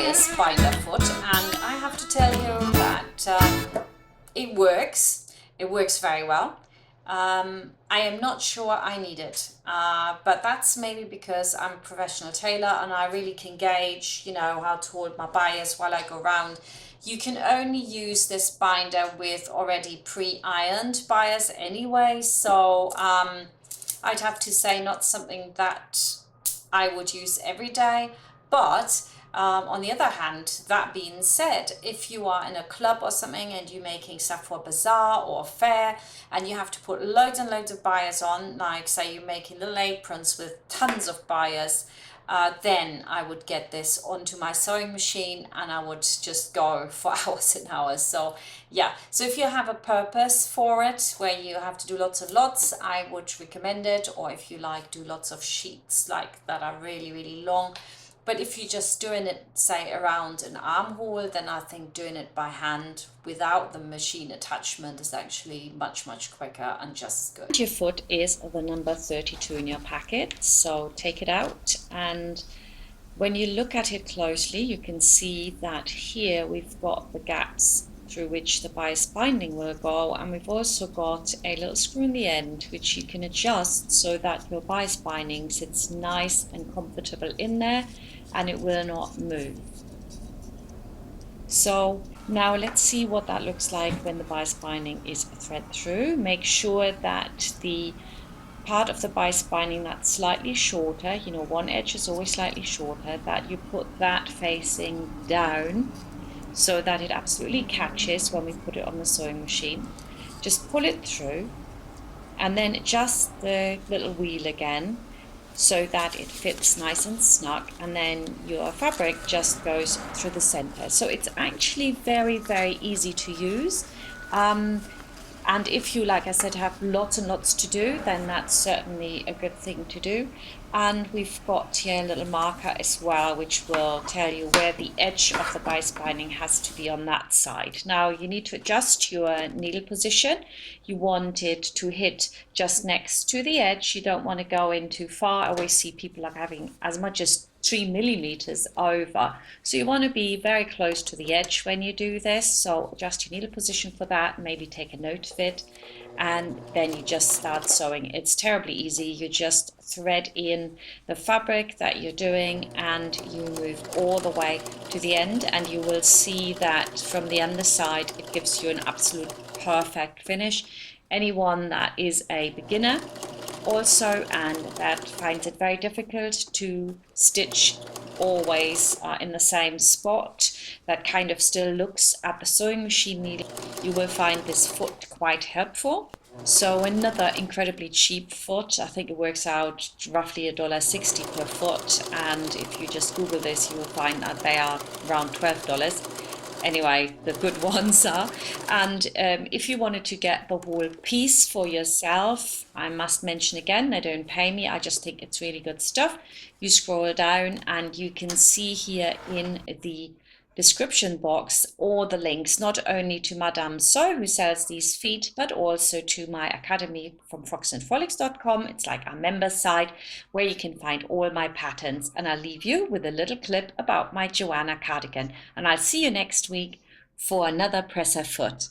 bias binder foot, and I have to tell you that it works. It works very well. I am not sure I need it, but that's maybe because I'm a professional tailor and I really can gauge, you know, how to hold my bias while I go around. You can only use this binder with already pre-ironed bias anyway, so I'd have to say not something that I would use every day. But on the other hand, that being said, if you are in a club or something and you're making stuff for a bazaar or a fair and you have to put loads and loads of bias on, like say you're making little aprons with tons of bias, then I would get this onto my sewing machine and I would just go for hours and hours. So yeah, so if you have a purpose for it where you have to do lots of lots, I would recommend it. Or if you like do lots of sheets like that are really, really long. But if you're just doing it, say, around an armhole, then I think doing it by hand without the machine attachment is actually much, much quicker and just as good. Your foot is the number 32 in your packet, so take it out, and when you look at it closely, you can see that here we've got the gaps through which the bias binding will go, and we've also got a little screw in the end which you can adjust so that your bias binding sits nice and comfortable in there and it will not move. So now let's see what that looks like when the bias binding is thread through. Make sure that the part of the bias binding that's slightly shorter, you know, one edge is always slightly shorter, that you put that facing down so that it absolutely catches when we put it on the sewing machine. Just pull it through and then adjust the little wheel again so that it fits nice and snug, and then your fabric just goes through the center. So it's actually very, very easy to use. And if you, like I said, have lots and lots to do, then that's certainly a good thing to do. And we've got here a little marker as well, which will tell you where the edge of the bias binding has to be on that side. Now you need to adjust your needle position. You want it to hit just next to the edge. You don't want to go in too far. I always see people like having as much as 3 millimeters over. So you want to be very close to the edge when you do this. So adjust your needle position for that, maybe take a note of it, and then you just start sewing. It's terribly easy. You just thread in the fabric that you're doing and you move all the way to the end, and you will see that from the underside it gives you an absolute perfect finish. Anyone that is a beginner also and that finds it very difficult to stitch always in the same spot, that kind of still looks at the sewing machine needle, you will find this foot quite helpful. So another incredibly cheap foot, I think it works out roughly $1.60 per foot, and if you just Google this you will find that they are around $12. Anyway, the good ones are. And if you wanted to get the whole piece for yourself, I must mention again, they don't pay me, I just think it's really good stuff. You scroll down and you can see here in the description box all the links, not only to Madame So, who sells these feet, but also to my academy from frocksandfrolics.com. It's like our member site where you can find all my patterns. And I'll leave you with a little clip about my Joanna cardigan. And I'll see you next week for another presser foot.